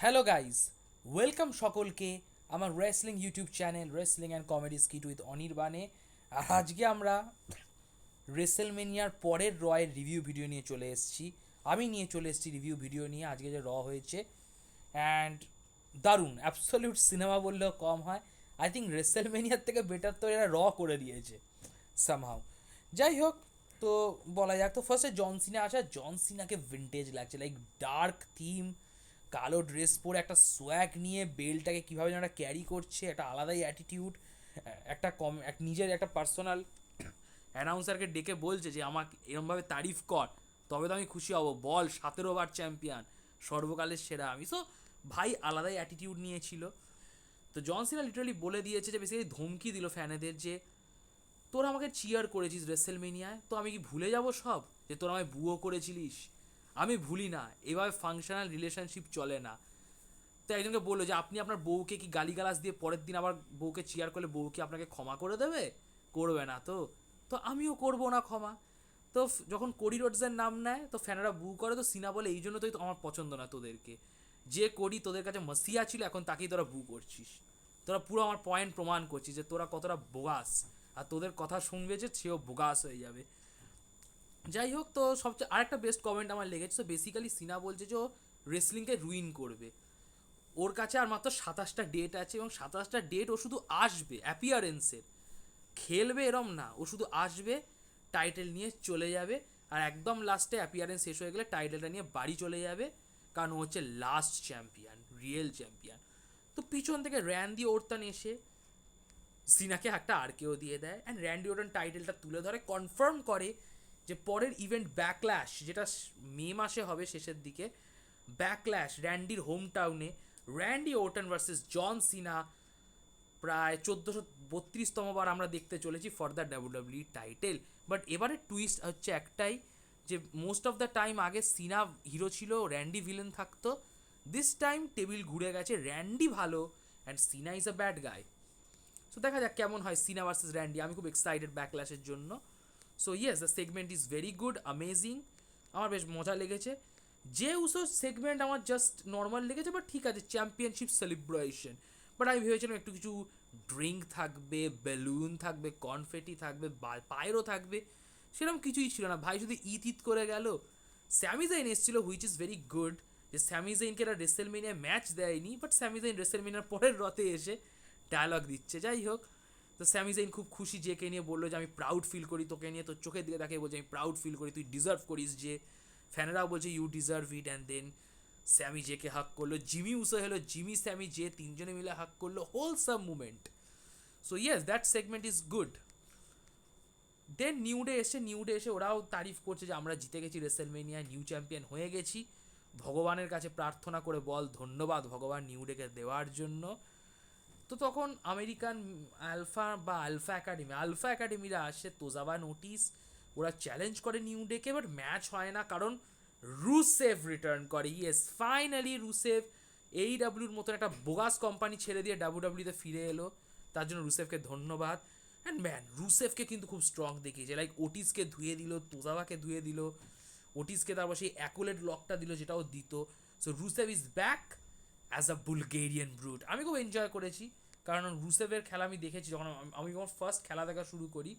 Hello guys, welcome সকলকে আমার wrestling YouTube channel wrestling and comedy skit with অনির্বাণে। আর আজকে আমরা রেসেলমেনিয়ার পরের রয়ের রিভিউ ভিডিও নিয়ে চলে এসেছি। আমি নিয়ে চলে এসেছি রিভিউ ভিডিও নিয়ে আজকে যে হয়েছে। অ্যান্ড দারুণ, অ্যাবসলিউট সিনেমা বললেও কম হয়। আই থিঙ্ক রেসেলমেনিয়ার থেকে বেটার তো এরা করে দিয়েছে সামহাও। যাই হোক, তো বলা যাক, তো ফার্স্টে জন সিনা আসা। জন সিনাকে ভিন্টেজ লাগছে, লাইক ডার্ক থিম, কালো ড্রেস পরে একটা সোয়াগ নিয়ে বেলটাকে কীভাবে যেন একটা ক্যারি করছে, একটা আলাদাই অ্যাটিটিউড, একটা নিজের একটা পার্সোনাল অ্যানাউন্সারকে ডেকে বলছে যে আমাকে এরমভাবে তারিফ কর, তবে তো আমি খুশি হব, বল 17বার চ্যাম্পিয়ন, সর্বকালের সেরা আমি। সো ভাই আলাদাই অ্যাটিটিউড নিয়েছিল। তো জন সিনা লিটারালি বলে দিয়েছে, যে বেসিক্যালি ধমকি দিল ফ্যানেদের, যে তোরা আমাকে চিয়ার করেছিস রেসেলমেনিয়ায়, তো আমি কি ভুলে যাব সব, যে তোরা আমায় বুয়ো করেছিলিস? আমি ভুলি না, এভাবে ফাংশনাল রিলেশনশিপ চলে না। তো একজনকে বললো যে আপনি আপনার বউকে কি গালিগালাজ দিয়ে পরের দিন আবার বউকে চিয়ার করলে বউ কি আপনাকে ক্ষমা করে দেবে? করবে না তো। তো আমিও করবো না ক্ষমা। তো যখন কোডি রোডসের নাম নেয় তো ফ্যানেরা বু করে, তো সিনা বলে এই জন্য তো আমার পছন্দ না তোদেরকে, যে কোডি তোদের কাছে মসিয়া ছিল এখন তাকেই তোরা বু করছিস। তোরা পুরো আমার পয়েন্ট প্রমাণ করছিস যে তোরা কতটা বোগাস, আর তোদের কথা শুনবে যে সেও বোগাস হয়ে যাবে। যাই হোক, তো সবচেয়ে আরেকটা বেস্ট কমেন্ট আমার লেগেছে। তো বেসিক্যালি সিনা বলছে যে ও রেসলিংকে রুইন করবে। ওর কাছে আর মাত্র 27টা ডেট আছে, এবং 27টা ডেট ও শুধু আসবে অ্যাপিয়ারেন্সের, খেলবে এরম না, ও শুধু আসবে, টাইটেল নিয়ে চলে যাবে, আর একদম লাস্টে অ্যাপিয়ারেন্স শেষ হয়ে গেলে টাইটেলটা নিয়ে বাড়ি চলে যাবে, কারণ ও হচ্ছে লাস্ট চ্যাম্পিয়ন, রিয়েল চ্যাম্পিয়ন। তো পিছন থেকে র্যান্ডি ওরতান এসে সিনাকে একটা আরকেও দিয়ে দেয়, অ্যান্ড র্যান্ডি ওরটন টাইটেলটা তুলে ধরে, কনফার্ম করে যে পরের ইভেন্ট ব্যাকল্যাশ, যেটা মে মাসে হবে শেষের দিকে, ব্যাকল্যাশ র্যান্ডির হোম টাউনে, Randy Orton versus John Cena, প্রায় 1432তম বার আমরা দেখতে চলেছি for the WW title. But এবারে টুইস্ট হচ্ছে একটাই, যে মোস্ট অফ দ্য টাইম আগে সিনা হিরো ছিল, র্যান্ডি ভিলেন থাকতো। দিস টাইম টেবিল ঘুরে গেছে, র্যান্ডি ভালো and Cena is a bad guy. So দেখা যাক কেমন হয় সিনা ভার্সেস র্যান্ডি। আমি খুব এক্সাইটেড ব্যাকল্যাশের জন্য। So yes, the segment is very good, amazing, আমার বেশ মজা লেগেছে। যে উসো সেগমেন্ট আমার জাস্ট নর্মাল লেগেছে, বাট ঠিক আছে, চ্যাম্পিয়নশিপ সেলিব্রেশন। বাট আমি ভেবেছিলাম একটু কিছু ড্রিঙ্ক থাকবে, বেলুন থাকবে, কনফেটি থাকবে, পায়রো থাকবে, সেরকম কিছুই ছিল না ভাই, শুধু ইত ইত করে গেল। স্যামি জাইন এসেছিল, হুইচ ইজ ভেরি গুড, যে স্যামি জাইনকে এরা রেসেলমেনিয়ায় ম্যাচ দেয়নি, বাট স্যামি জাইন রেসেলমেনিয়ার পরের রতে এসে ডায়লগ দিচ্ছে। যাই হোক, তো স্যামি জাইন খুব খুশি, জেকে নিয়ে বললো যে আমি প্রাউড ফিল করি তোকে নিয়ে, তোর চোখের দিকে তাকে বলছে আমি প্রাউড ফিল করি, তুই ডিজার্ভ করিস, যে ফ্যানেরাও বলছে you deserve it. And then Sammy জেকে হাক করলো, জিমি উসো হলো, জিমি স্যামি জে তিনজনে মিলে হাক করলো, wholesome movement. So yes, that segment is good. Then New Day এসে ওরাও তারিফ করছে যে আমরা জিতে গেছি রেসেলমেনিয়া, নিউ চ্যাম্পিয়ন হয়ে গেছি, ভগবানের কাছে প্রার্থনা করে বল ধন্যবাদ ভগবান নিউ ডেকে দেওয়ার জন্য। তো তখন আমেরিকান আলফা একাডেমিরা আসে, তোজাবা নোটিস, ওরা চ্যালেঞ্জ করে নিউ ডেকে, বাট ম্যাচ হয় না, কারণ রুসেভ রিটার্ন করে। ইয়েস, ফাইনালি রুসেভ এই ডাব্লিউর মতন একটা বোগাস কোম্পানি ছেড়ে দিয়ে ডাব্লিউতে ফিরে এলো, তার জন্য রুসেভকে ধন্যবাদ। অ্যান্ড ম্যান, রুসেভকে কিন্তু খুব স্ট্রং দেখিয়েছে, লাইক ওটিসকে ধুয়ে দিল, তোজাবাকে ধুয়ে দিল, ওটিসকে তারপর সেই অ্যাকুলেট লকটা দিল যেটাও দিত। So Rusev is back as a Bulgarian brute. আমি খুব এনজয় করেছি, কারণ রুসেভের খেলা আমি দেখেছি, যখন আমি যখন ফার্স্ট খেলা দেখা শুরু করি,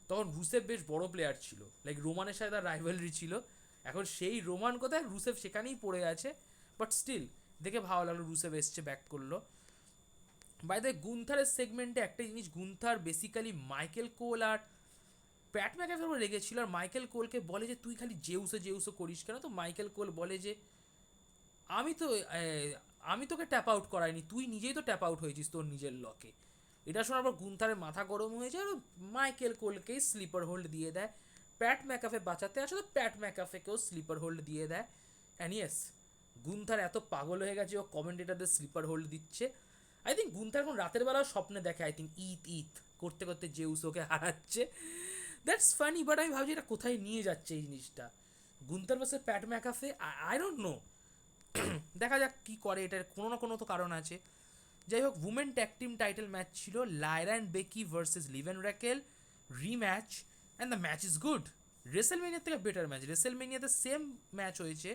তখন রুসেভ বেশ বড় প্লেয়ার ছিল, লাইক রোমানের সাথে তার রাইভালরি ছিল। এখন সেই রোমান কোথায়, রুসেভ সেখানেই পড়ে আছে, বাট স্টিল দেখে ভালো লাগলো রুসেভ এসছে, ব্যাক করলো। বাই দ্য গুন্থারের সেগমেন্টে একটা জিনিস, গুন্থার বেসিক্যালি মাইকেল কোল আর প্যাট ম্যাকাফের উপর রেগেছিল, আর মাইকেল কোলকে বলে যে তুই খালি জেউসো করিস কেন। তো মাইকেল কোল বলে যে আমি তো আমি তোকে ট্যাপ আউট করাইনি, তুই নিজেই তো ট্যাপ আউট হয়েছিস তোর নিজের লকে। এটা শোনার পর গুন্থারের মাথা গরম হয়ে যায়, আর মাইকেল কোলকেই স্লিপার হোল্ড দিয়ে দেয়। প্যাট ম্যাকাফে বাঁচাতে আসলে প্যাট ম্যাকাফেকেও স্লিপার হোল্ড দিয়ে দেয়। অ্যান্ড ইয়েস, গুন্থার এত পাগল হয়ে গেছে, ও কমেন্টেটারদের স্লিপার হোল্ড দিচ্ছে। আই থিঙ্ক গুন্থার এখন রাতের বেলাও স্বপ্নে দেখে, আই থিঙ্ক ইত ইত করতে করতে জেউস ওকে হারাচ্ছে। দ্যাটস ফানি, বাট আমি ভাবছি এটা কোথায় নিয়ে যাচ্ছে এই জিনিসটা। গুন্থার বাসে প্যাট ম্যাকাফে, আই ডোন্ট নো, দেখা যাক কি করে, এটার কোনো না কোনো তো কারণ আছে। যাই হোক, women tag team title match ছিল, Lyra and Becky versus Liv and Raquel, rematch, and the match is good. রেসেলমেনিয়ার থেকে বেটার ম্যাচ, রেসেলমেনিয়াতে সেম ম্যাচ হয়েছে,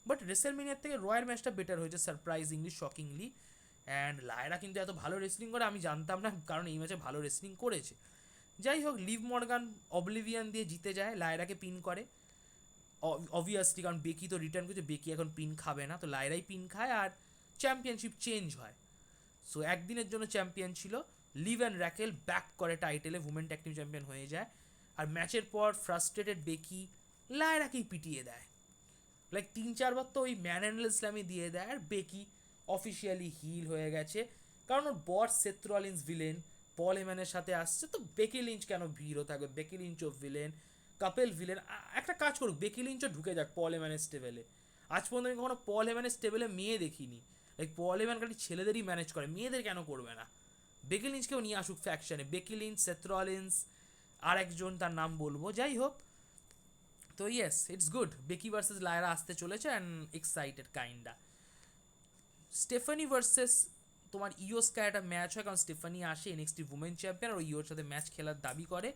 বাট রেসেলমেনিয়ার থেকে রয়ের ম্যাচটা বেটার হয়েছে সারপ্রাইজিংলি, শকিংলি। অ্যান্ড লায়রা কিন্তু এত ভালো রেসলিং করে আমি জানতাম না, কারণ এই ম্যাচে ভালো রেসলিং করেছে। যাই হোক, লিভ মর্গান অবলিভিয়ান দিয়ে জিতে যায়, লায়রাকে পিন করে অবভিয়াসলি, কারণ বেকি তো রিটার্ন করছে, বেকি এখন পিন খাবে না, তো লায়রাই পিন খায় আর চ্যাম্পিয়নশিপ চেঞ্জ হয়। সো একদিনের জন্য চ্যাম্পিয়ন ছিল লিভ অ্যান্ড র্যাকেল, ব্যাক করে টাইটেলে, উমেন ট্যাগ টিম চ্যাম্পিয়ন হয়ে যায়। আর ম্যাচের পর ফ্রাস্ট্রেটেড বেকি লায়রাকেই পিটিয়ে দেয়, লাইক 3-4 বার তো ওই ম্যান অ্যান্ড ইসলামই দিয়ে দেয়। আর বেকি অফিসিয়ালি হিল হয়ে গেছে, কারণ ওর বস সেথ রলিন্স ভিলেন, পল হেম্যানের সাথে আসছে, তো বেকি লিঞ্চ কেন ভিড়ও থাকবে, বেকি লিঞ্চও ভিলেন, কাপেল ভিলেন। একটা কাজ করুক, বেকি লিঞ্চও ঢুকে যাক পল হেম্যানের স্টেবেলে। আজ পর্যন্ত আমি কখনো পল হেম্যানের স্টেবেলে মেয়ে দেখিনি, লাইক পল হেম্যান খালি ছেলেদেরই ম্যানেজ করে, মেয়েদের কেন করবে না? বেকি লিঞ্চকেও নিয়ে আসুক ফ্যাকশনে, বেকি লিঞ্চ, সেথ রলিন্স, আর একজন তার নাম বলবো, যাই হোক। তো yes, it's good, Becky versus Lyra আসতে চলেছে and excited kinda. Stephanie versus তোমার ইও স্কাই একটা ম্যাচ হয়, কারণ স্টেফানি আসে এনএক্সটি উমেন চ্যাম্পিয়ন আর ইওর সাথে ম্যাচ খেলার দাবি করে,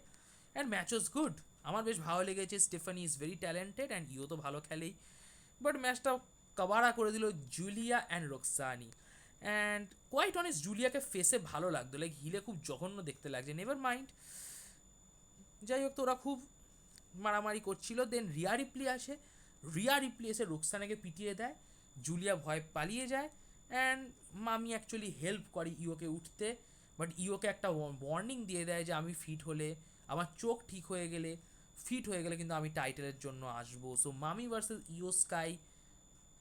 অ্যান্ড ম্যাচ ওয়াজ গুড। আমার বেশ ভালো লেগেছে, Stephanie is very talented and Iyo তো ভালো খেলেই, বাট ম্যাচটা কাবারা করে দিল Julia and Roxanne. And quite honest, জুলিয়াকে ফেসে ভালো লাগতো, লাইক হিলে খুব জঘন্য দেখতে লাগছে, নেভার মাইন্ড। যাই হোক, তো ওরা খুব মারামারি করছিল, দেন রিয়া রিপ্লি আসে, রিয়া রিপ্লি এসে রোকসানাকে পিটিয়ে দেয়, জুলিয়া ভয় পালিয়ে যায়, অ্যান্ড মামি অ্যাকচুয়ালি হেল্প করে ইওকে উঠতে, বাট ইওকে একটা ওয়ার্নিং দিয়ে দেয় যে আমি ফিট হলে, আমার চোখ ঠিক হয়ে গেলে, ফিট হয়ে গেলে কিন্তু আমি টাইটেলের জন্য আসবো। সো মামি ভার্সেস ইও স্কাই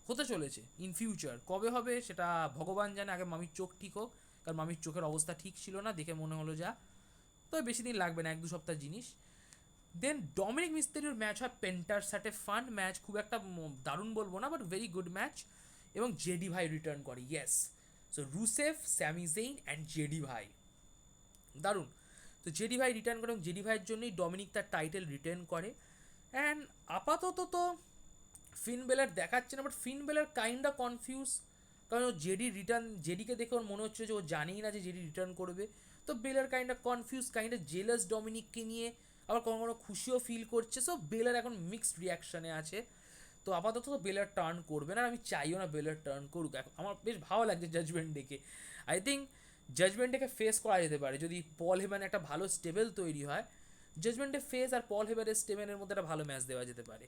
হতে চলেছে ইন ফিউচার, কবে হবে সেটা ভগবান জানে, আগে মামির চোখ ঠিক হোক, কারণ মামির চোখের অবস্থা ঠিক ছিল না, দেখে মনে হলো যা, তো বেশি দিন লাগবে না, 1-2 সপ্তাহ জিনিস। দেন ডমিনিক মিস্তেরিওর ম্যাচ হয় পেন্টার সাথে, ফান ম্যাচ, খুব একটা দারুণ বলবো না, বাট ভেরি গুড ম্যাচ। এবং জেডি ভাই রিটার্ন করে, yes. So Rusev, Sami Zayn and JD ভাই, দারুণ। তো জেডি ভাই রিটার্ন করে, এবং জেডি ভাইয়ের জন্যই ডমিনিক তার টাইটেল রিটার্ন করে। অ্যান্ড আপাতত তো ফিন বেলার দেখাচ্ছে না, বাট ফিন বেলার কাইন্ড অফ কনফিউজ, কারণ ও জেডিকে দেখে ওর মনে হচ্ছে যে ও জানেই না যে জেডি রিটার্ন করবে। তো বেলার kind of confuse, kind of jealous ডমিনিককে নিয়ে, আবার কোনো কোনো খুশিও ফিল করছে। সো বেলার এখন মিক্সড রিয়াকশানে আছে। তো আপাতত তো বেলার টার্ন করবে না, আমি চাইও না বেলার টার্ন করুক। আমার বেশ ভালো লাগছে জাজমেন্ট ডেকে, আই থিঙ্ক জাজমেন্ট ডেকে ফেস করা যেতে পারে যদি পল হেম্যান একটা ভালো স্টেবল তৈরি হয়, জাজমেন্টে ফেস আর পল হেম্যানের স্টেবেলের মধ্যে একটা ভালো ম্যাচ দেওয়া যেতে পারে।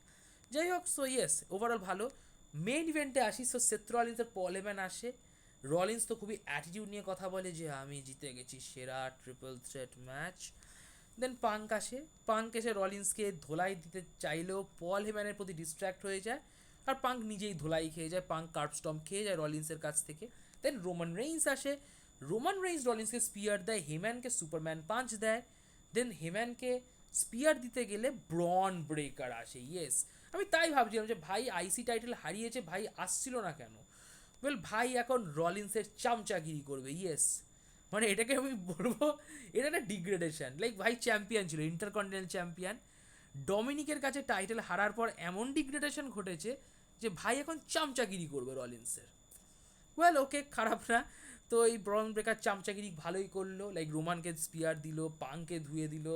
যাই হোক, সো ইয়েস, ওভারঅল ভালো। মেইন ইভেন্টে আসি, সো সেথ রলিন্স আর পল হেম্যান আসে। রলিন্স তো খুবই অ্যাটিটিউড নিয়ে কথা বলে যে আমি জিতে গেছি, সেরা ট্রিপল থ্রেট ম্যাচ। দেন পাঙ্ক এসে রলিন্সকে ধোলাই দিতে চাইলেও পল হেম্যানের প্রতি ডিস্ট্র্যাক্ট হয়ে যায়, আর পাঙ্ক নিজেই ধোলাই খেয়ে যায়, পাঙ্ক কার্বস্টম খেয়ে যায় রলিন্সের কাছ থেকে। দেন রোমান রেইন্স আসে, রোমান রেইন্স রলিন্সকে স্পিয়ার দেয়, হেম্যানকে সুপারম্যান পাঞ্চ দেয়। দেন হেম্যানকে স্পিয়ার দিতে গেলে ব্রন ব্রেকার আসে, ইয়েস। আমি তাই ভাবছিলাম যে ভাই আইসি টাইটেল হারিয়েছে, ভাই আসছিল না কেন? ওয়েল, ভাই এখন রলিন্সের চামচাগিরি করবে, ইয়েস। মানে এটাকে আমি বলবো, এটা একটা ডিগ্রেডেশন, লাইক ভাই চ্যাম্পিয়ন ছিল, ইন্টারকন্টিনেন্টাল চ্যাম্পিয়ন, ডমিনিকের কাছে টাইটেল হারার পর এমন ডিগ্রেডেশন ঘটেছে যে ভাই এখন চামচাগিরি করবে রলিন্সের। ওয়েল, ওকে, খারাপ না। তো এই ব্রন ব্রেকার চামচাগিরি ভালোই করলো, লাইক রোমানকে স্পিয়ার দিল, পাংকে ধুয়ে দিল,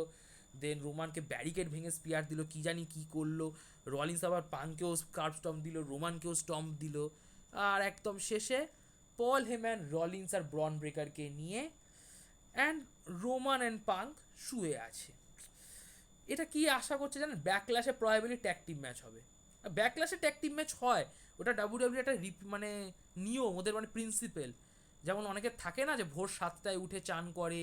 দেন রোমানকে ব্যারিকেড ভেঙে স্পিয়ার দিল, কি জানি কি করলো। রলিন্স আবার পাংকেও কার্ভ স্টম্প দিল, রোমানকেও স্টম্প দিল, আর একদম শেষে পল হেম্যান, রলিন্স আর ব্রন ব্রেকারকে নিয়ে অ্যান্ড রোমান অ্যান্ড পাঙ্ক শুয়ে আছে। এটা কি আশা করছে জানেন? ব্যাকল্যাশে প্রবাবলি ট্যাগ টিম ম্যাচ হবে। ব্যাকল্যাশে ট্যাগ টিম ম্যাচ হয়, ওটা ডাব্লিউডাব্লিউ একটা মানে নিয়ম ওদের, মানে প্রিন্সিপেল। যেমন অনেকে থাকে না যে ভোর 7টায় উঠে চান করে,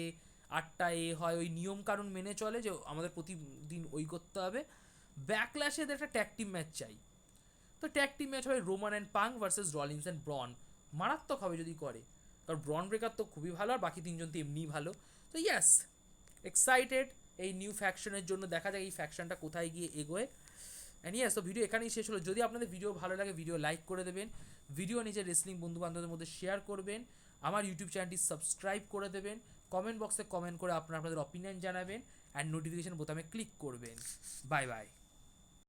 8টায় হয়, ওই নিয়ম কানুন মেনে চলে যে আমাদের প্রতিদিন ওই করতে হবে। ব্যাকল্যাশে একটা ট্যাগ টিম ম্যাচ চাই। তো ট্যাগ টিম ম্যাচ হবে Roman and Punk versus Rollins and Bron. মারাত্মক হবে যদি করে, কারণ ব্রন ব্রেকার তো খুবই ভালো, আর বাকি 3জন তো এমনিই ভালো। তো ইয়াস, এক্সাইটেড এই নিউ ফ্যাকশনের জন্য, দেখা যায় এই ফ্যাকশনটা কোথায় গিয়ে এগোয়। অ্যান্ড ইয়াস, তো ভিডিও এখানেই শেষ হলো। যদি আপনাদের ভিডিও ভালো লাগে, ভিডিও লাইক করে দেবেন, ভিডিও নিজের রেসলিং বন্ধু বান্ধবদের মধ্যে শেয়ার করবেন, আমার ইউটিউব চ্যানেলটি সাবস্ক্রাইব করে দেবেন, কমেন্ট বক্সে কমেন্ট করে আপনাদের অপিনিয়ন জানাবেন, অ্যান্ড নোটিফিকেশন বোতামে ক্লিক করবেন। Bye bye.